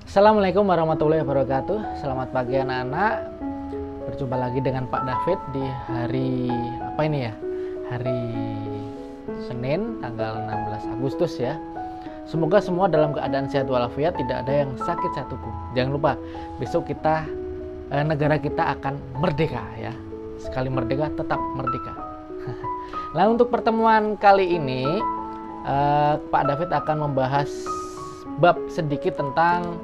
Assalamualaikum warahmatullahi wabarakatuh. Selamat pagi anak-anak. Berjumpa lagi dengan Pak David di hari apa ini ya? Hari Senin tanggal 16 Agustus ya. Semoga semua dalam keadaan sehat walafiat, tidak ada yang sakit satupun. Jangan lupa besok negara kita akan merdeka ya. Sekali merdeka tetap merdeka. Nah, untuk pertemuan kali ini Pak David akan membahas bab sedikit tentang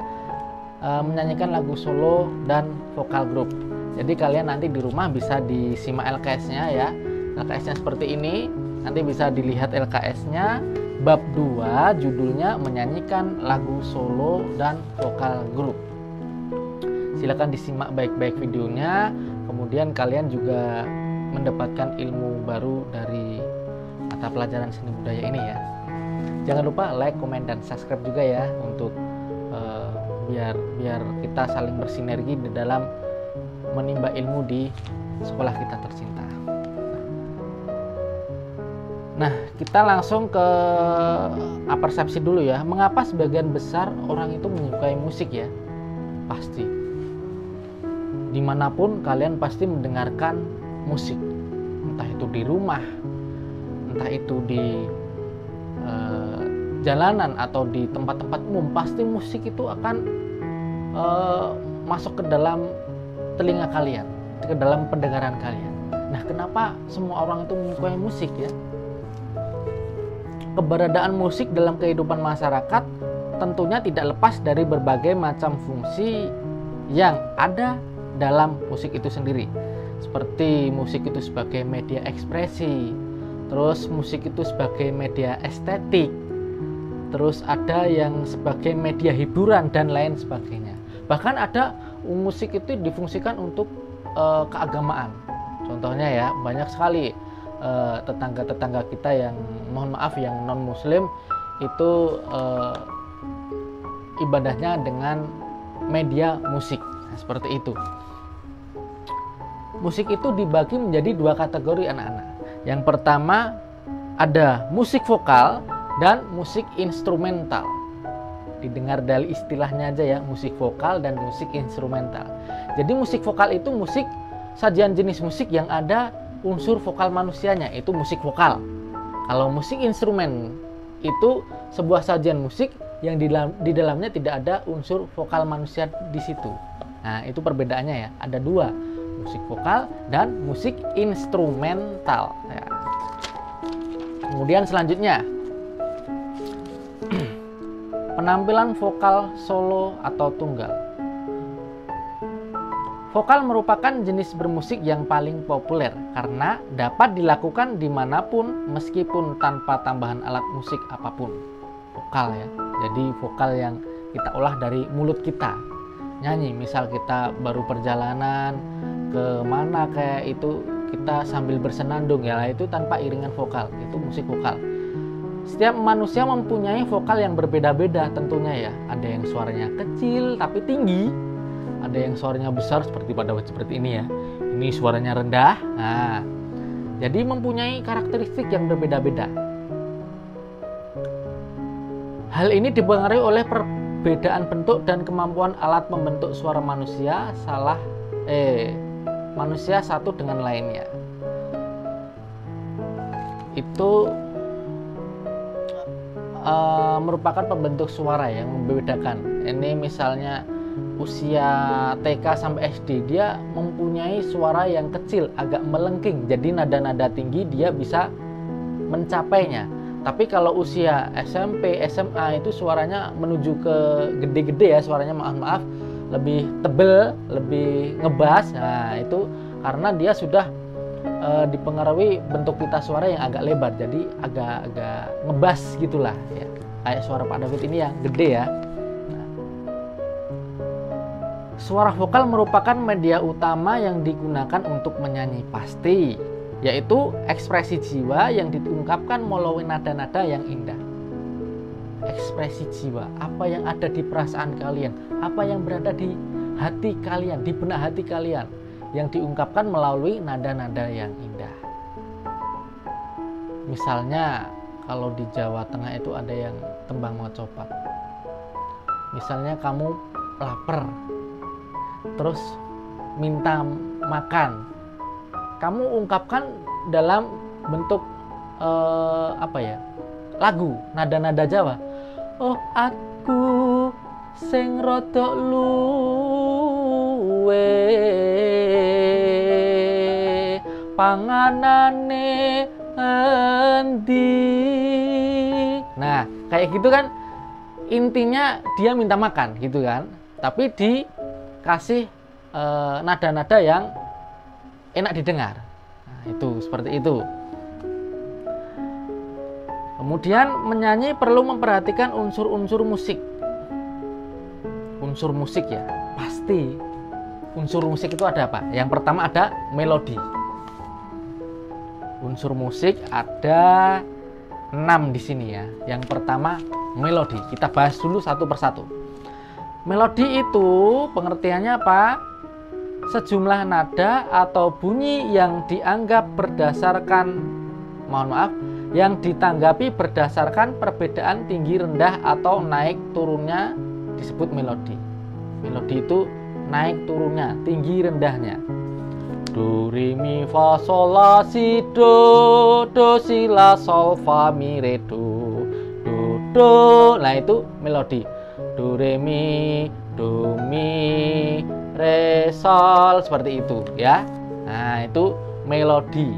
menyanyikan lagu solo dan vokal grup. Jadi kalian nanti di rumah bisa disimak LKS-nya ya. LKS-nya seperti ini. Nanti bisa dilihat LKS-nya. Bab 2 judulnya menyanyikan lagu solo dan vokal grup. Silakan disimak baik-baik videonya. Kemudian kalian juga mendapatkan ilmu baru dari mata pelajaran seni budaya ini ya. Jangan lupa like, komen, dan subscribe juga ya untuk biar kita saling bersinergi di dalam menimba ilmu di sekolah kita tercinta. Nah, kita langsung ke persepsi dulu ya. Mengapa sebagian besar orang itu menyukai musik ya? Pasti. Dimanapun kalian pasti mendengarkan musik. Entah itu di rumah, entah itu di jalanan atau di tempat-tempat umum, pasti musik itu akan masuk ke dalam telinga kalian, ke dalam pendengaran kalian. Nah, kenapa semua orang itu menyukai musik ya? Keberadaan musik dalam kehidupan masyarakat tentunya tidak lepas dari berbagai macam fungsi yang ada dalam musik itu sendiri. Seperti musik itu sebagai media ekspresi, terus musik itu sebagai media estetik, terus ada yang sebagai media hiburan dan lain sebagainya. Bahkan ada musik itu difungsikan untuk keagamaan. Contohnya ya, banyak sekali tetangga-tetangga kita yang mohon maaf yang non muslim itu ibadahnya dengan media musik. Nah, seperti itu. Musik itu dibagi menjadi dua kategori anak-anak. Yang pertama ada musik vokal dan musik instrumental. Didengar dari istilahnya aja ya, musik vokal dan musik instrumental. Jadi musik vokal itu musik, sajian jenis musik yang ada unsur vokal manusianya, itu musik vokal. Kalau musik instrumen itu sebuah sajian musik yang di dalamnya tidak ada unsur vokal manusia di situ. Nah, itu perbedaannya ya, ada dua, musik vokal dan musik instrumental ya. Kemudian selanjutnya penampilan vokal solo atau tunggal. Vokal merupakan jenis bermusik yang paling populer karena dapat dilakukan dimanapun meskipun tanpa tambahan alat musik apapun. Vokal ya, jadi vokal yang kita olah dari mulut kita. Nyanyi, misal kita baru perjalanan ke mana kayak itu, kita sambil bersenandung ya, itu tanpa iringan vokal, itu musik vokal. Setiap manusia mempunyai vokal yang berbeda-beda tentunya ya. Ada yang suaranya kecil tapi tinggi, ada yang suaranya besar seperti pada seperti ini ya. Ini suaranya rendah. Nah, jadi mempunyai karakteristik yang berbeda-beda. Hal ini dipengaruhi oleh perbedaan bentuk dan kemampuan alat membentuk suara manusia manusia satu dengan lainnya. Itu merupakan pembentuk suara yang membedakan. Ini misalnya usia TK sampai SD, dia mempunyai suara yang kecil, agak melengking, jadi nada-nada tinggi dia bisa mencapainya. Tapi kalau usia SMP, SMA itu suaranya menuju ke gede-gede ya, suaranya maaf lebih tebel, lebih ngebas. Nah, itu karena dia sudah dipengaruhi bentuk pita suara yang agak lebar, jadi agak ngebas gitulah ya. Kayak suara Pak David ini yang gede ya. Nah, suara vokal merupakan media utama yang digunakan untuk menyanyi pasti, yaitu ekspresi jiwa yang diungkapkan melalui nada-nada yang indah. Ekspresi jiwa, apa yang ada di perasaan kalian, apa yang berada di hati kalian, di benak hati kalian, yang diungkapkan melalui nada-nada yang indah. Misalnya kalau di Jawa Tengah itu ada yang tembang mocopat. Misalnya kamu lapar, terus minta makan, kamu ungkapkan dalam bentuk lagu, nada-nada Jawa. Oh aku sing rodok luwe panganane endi. Nah, kayak gitu kan, intinya dia minta makan gitu kan, tapi dikasih nada-nada yang enak didengar. Nah, itu seperti itu. Kemudian menyanyi perlu memperhatikan unsur-unsur musik. Unsur musik ya, pasti unsur musik itu ada apa? Yang pertama ada melodi. Unsur musik ada 6 di sini ya. Yang pertama melodi. Kita bahas dulu satu persatu. Melodi itu pengertiannya apa? Sejumlah nada atau bunyi yang dianggap berdasarkan, yang ditanggapi berdasarkan perbedaan tinggi rendah atau naik turunnya disebut melodi. Melodi itu naik turunnya, tinggi rendahnya. Do re mi fa sol la si do, do si la sol fa mi re do, do do. Nah itu melodi. Do re mi, do mi, re sol, seperti itu ya. Nah itu melodi.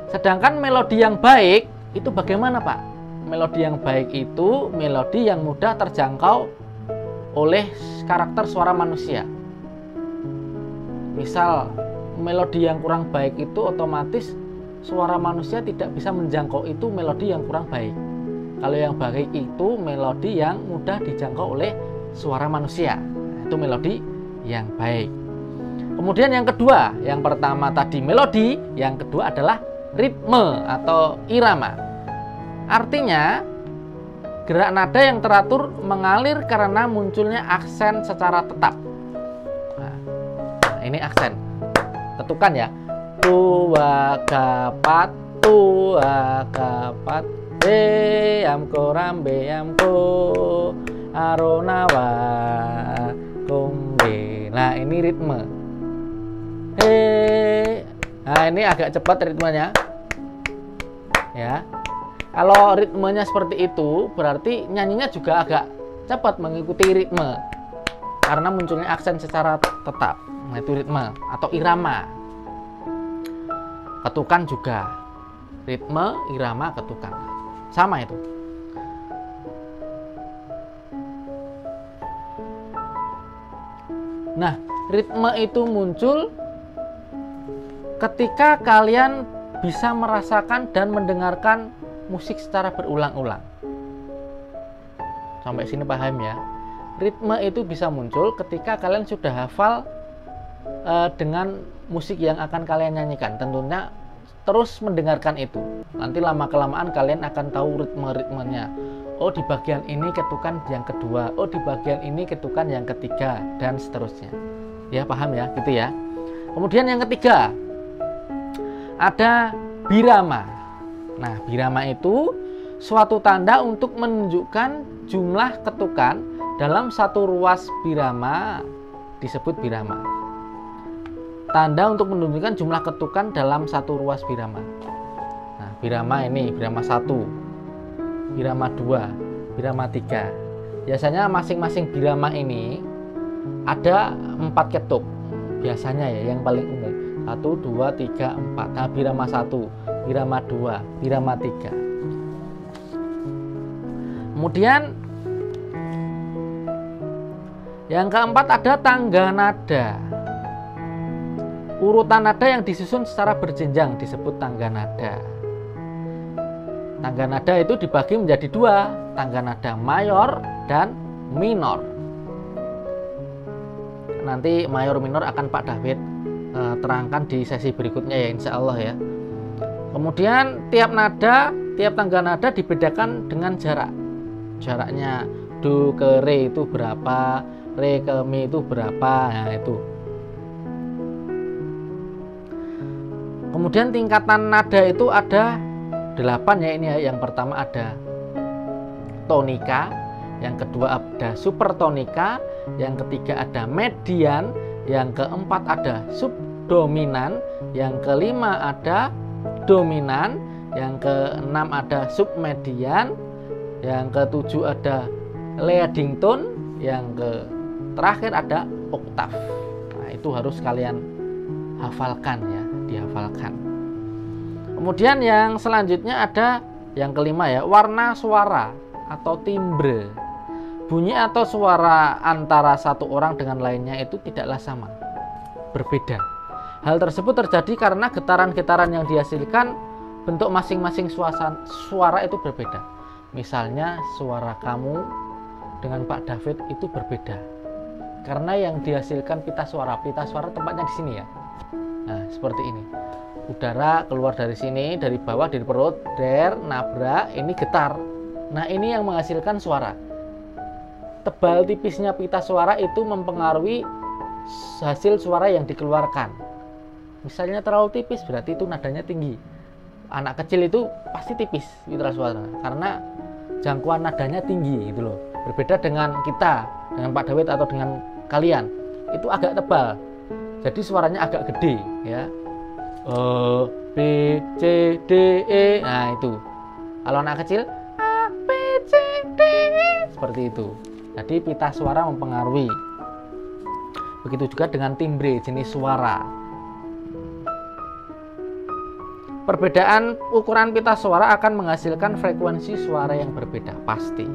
Sedangkan melodi yang baik itu bagaimana Pak? Melodi yang baik itu melodi yang mudah terjangkau oleh karakter suara manusia. Misal melodi yang kurang baik itu otomatis suara manusia tidak bisa menjangkau, itu melodi yang kurang baik. Kalau yang baik itu melodi yang mudah dijangkau oleh suara manusia. Itu melodi yang baik. Kemudian yang kedua, yang pertama tadi melodi, yang kedua adalah ritme atau irama. Artinya gerak nada yang teratur mengalir karena munculnya aksen secara tetap. Nah, ini aksen. Ketukan ya. Tua kapat, tua kapat, beamko rambeamko aronawa kumbe. Nah, ini ritme. Nah, ini agak cepat ritmenya. Ya. Kalau ritmenya seperti itu, berarti nyanyinya juga agak cepat mengikuti ritme. Karena munculnya aksen secara tetap. Nah, itu ritme atau irama. Ketukan juga. Ritme, irama, ketukan. Sama itu. Nah, ritme itu muncul ketika kalian bisa merasakan dan mendengarkan musik secara berulang-ulang. Sampai sini paham ya? Ritme itu bisa muncul ketika kalian sudah hafal dengan musik yang akan kalian nyanyikan. Tentunya terus mendengarkan itu. Nanti lama-kelamaan kalian akan tahu ritme-ritmenya. Oh, di bagian ini ketukan yang kedua. Oh, di bagian ini ketukan yang ketiga, dan seterusnya. Ya, paham ya? Gitu ya. Kemudian yang ketiga, ada birama. Nah, birama itu suatu tanda untuk menunjukkan jumlah ketukan dalam satu ruas birama disebut birama. Tanda untuk menunjukkan jumlah ketukan dalam satu ruas birama. Nah, birama ini, birama 1, birama 2, birama 3. Biasanya masing-masing birama ini ada 4 ketuk. Biasanya ya, yang paling umum. 1, 2, 3, 4. Nah, birama 1, birama 2, birama 3. Kemudian yang keempat ada tangga nada. Urutan nada yang disusun secara berjenjang disebut tangga nada. Tangga nada itu dibagi menjadi 2, tangga nada mayor dan minor. Nanti mayor minor akan Pak David terangkan di sesi berikutnya ya, insya Allah ya. Kemudian tiap nada, tiap tangga nada dibedakan dengan jarak. Jaraknya do ke re itu berapa, re ke mi itu berapa, nah itu. Kemudian tingkatan nada itu ada 8 ya ini ya. Yang pertama ada tonika, yang kedua ada supertonika, yang ketiga ada median, yang keempat ada subdominan, yang kelima ada dominan, yang keenam ada submedian, yang ketujuh ada leading tone, yang terakhir ada oktav. Nah, itu harus kalian hafalkan ya, dihafalkan. Kemudian yang selanjutnya ada yang kelima ya, warna suara atau timbre. Bunyi atau suara antara satu orang dengan lainnya itu tidaklah sama, berbeda. Hal tersebut terjadi karena getaran-getaran yang dihasilkan bentuk masing-masing suara itu berbeda. Misalnya suara kamu dengan Pak David itu berbeda karena yang dihasilkan pita suara tempatnya di sini ya. Nah, seperti ini. Udara keluar dari sini, dari bawah, dari perut, nabrak, ini getar. Nah, ini yang menghasilkan suara. Tebal tipisnya pita suara itu mempengaruhi hasil suara yang dikeluarkan. Misalnya terlalu tipis berarti itu nadanya tinggi. Anak kecil itu pasti tipis pita suara karena jangkauan nadanya tinggi gitu loh. Berbeda dengan kita, dengan Pak David atau dengan kalian, itu agak tebal. Jadi suaranya agak gede ya. B, C, D, E. Nah, itu. Kalau anak kecil A, B, C, D, E. Seperti itu. Jadi pita suara mempengaruhi. Begitu juga dengan timbre, jenis suara. Perbedaan ukuran pita suara akan menghasilkan frekuensi suara yang berbeda, pasti.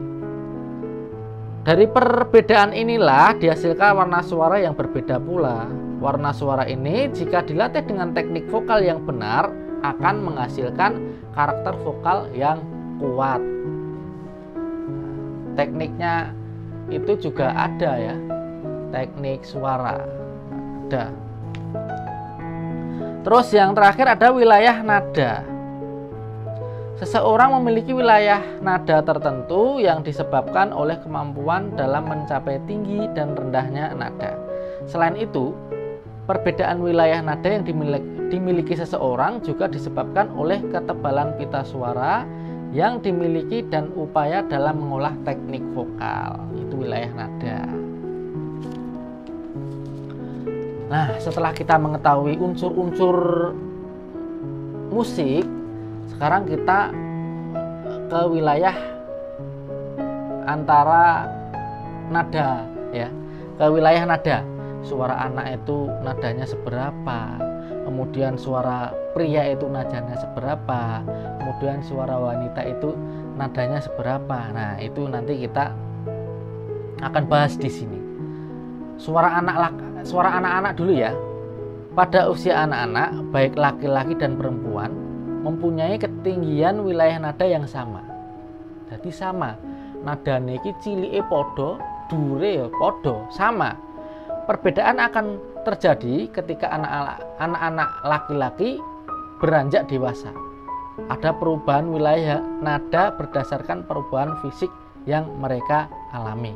Dari perbedaan inilah dihasilkan warna suara yang berbeda pula. Warna suara ini jika dilatih dengan teknik vokal yang benar akan menghasilkan karakter vokal yang kuat. Tekniknya itu juga ada ya, teknik suara ada. Terus yang terakhir ada wilayah nada. Seseorang memiliki wilayah nada tertentu yang disebabkan oleh kemampuan dalam mencapai tinggi dan rendahnya nada. Selain itu, perbedaan wilayah nada yang dimiliki seseorang juga disebabkan oleh ketebalan pita suara yang dimiliki dan upaya dalam mengolah teknik vokal. Itu wilayah nada. Nah, setelah kita mengetahui unsur-unsur musik, sekarang kita ke wilayah antara nada ya, ke wilayah nada. Suara anak itu nadanya seberapa, kemudian suara pria itu nadanya seberapa, kemudian suara wanita itu nadanya seberapa. Nah, itu nanti kita akan bahas di sini. Suara anak-anak dulu ya. Pada usia anak-anak, baik laki-laki dan perempuan, mempunyai ketinggian wilayah nada yang sama. Jadi sama. Nadane iki cilike padha, dhuwure padha, sama. Perbedaan akan terjadi ketika anak-anak laki-laki beranjak dewasa. Ada perubahan wilayah nada berdasarkan perubahan fisik yang mereka alami.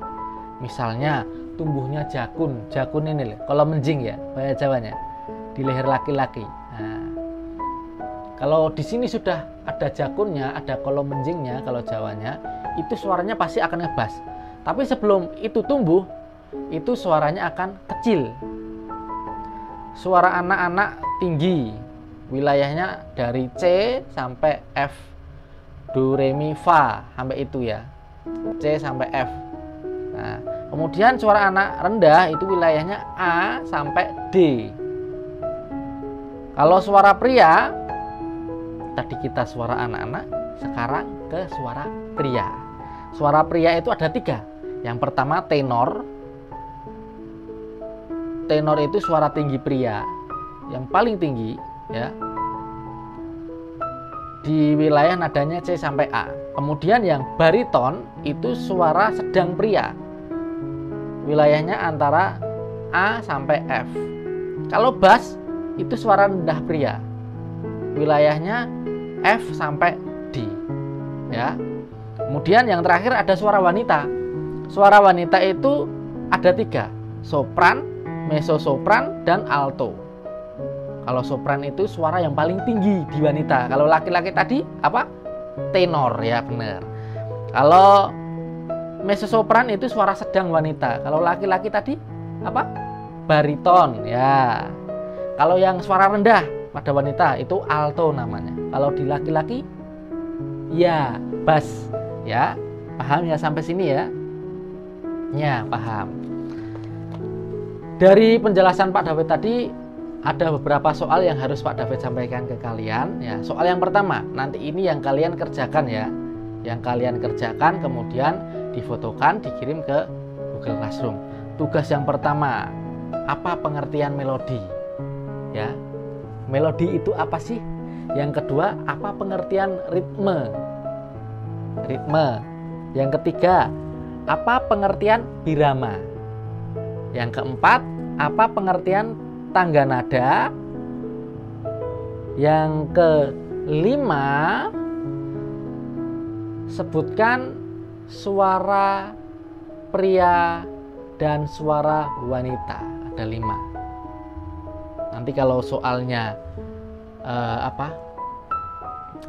Misalnya tumbuhnya jakun ini loh, kalau menjing ya, bahasa Jawanya, di leher laki-laki. Nah, kalau di sini sudah ada jakunnya, ada kolom menjingnya, kalau Jawanya, itu suaranya pasti akan ngebas. Tapi sebelum itu tumbuh, itu suaranya akan kecil. Suara anak-anak tinggi, wilayahnya dari C sampai F, do, re, mi, fa, sampai itu ya, C sampai F. Nah, kemudian suara anak rendah itu wilayahnya A sampai D. Kalau suara pria, tadi kita suara anak-anak, sekarang ke suara pria. Suara pria itu ada 3. Yang pertama tenor. Tenor itu suara tinggi pria, yang paling tinggi ya, di wilayah nadanya C sampai A. Kemudian yang bariton itu suara sedang pria, wilayahnya antara A sampai F. Kalau bass itu suara rendah pria, wilayahnya F sampai D ya. Kemudian yang terakhir ada suara wanita. Suara wanita itu ada 3, sopran, mezzo-sopran, dan alto. Kalau sopran itu suara yang paling tinggi di wanita. Kalau laki-laki tadi apa? Tenor ya, benar. Kalau mezzo-sopran itu suara sedang wanita. Kalau laki-laki tadi apa? Bariton ya. Kalau yang suara rendah pada wanita itu alto namanya. Kalau di laki-laki ya bass ya. Paham ya sampai sini ya? Ya, paham. Dari penjelasan Pak David tadi ada beberapa soal yang harus Pak David sampaikan ke kalian ya. Soal yang pertama, nanti ini yang kalian kerjakan ya. Yang kalian kerjakan kemudian difotokan, dikirim ke Google Classroom. Tugas yang pertama, apa pengertian melodi? Ya. Melodi itu apa sih? Yang kedua, apa pengertian ritme? Ritme. Yang ketiga, apa pengertian birama? Yang keempat, apa pengertian tangga nada? Yang kelima, sebutkan suara pria dan suara wanita. Ada 5. Nanti kalau soalnya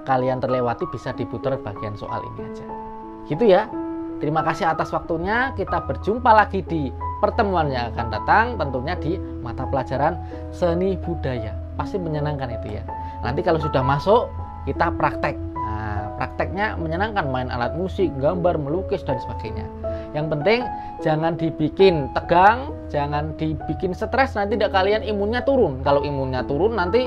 kalian terlewati bisa diputar bagian soal ini aja. Gitu ya. Terima kasih atas waktunya. Kita berjumpa lagi di pertemuan yang akan datang, tentunya di mata pelajaran seni budaya. Pasti menyenangkan itu ya. Nanti kalau sudah masuk, kita praktek. Nah, prakteknya menyenangkan, main alat musik, gambar, melukis, dan sebagainya. Yang penting jangan dibikin tegang, jangan dibikin stres, nanti tidak kalian imunnya turun. Kalau imunnya turun nanti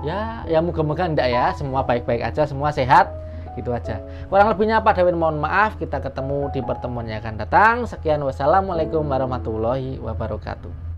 ya moga-moga enggak ya, semua baik-baik aja, semua sehat. Gitu aja. Kurang lebihnya Pak David mohon maaf. Kita ketemu di pertemuan yang akan datang. Sekian, wassalamualaikum warahmatullahi wabarakatuh.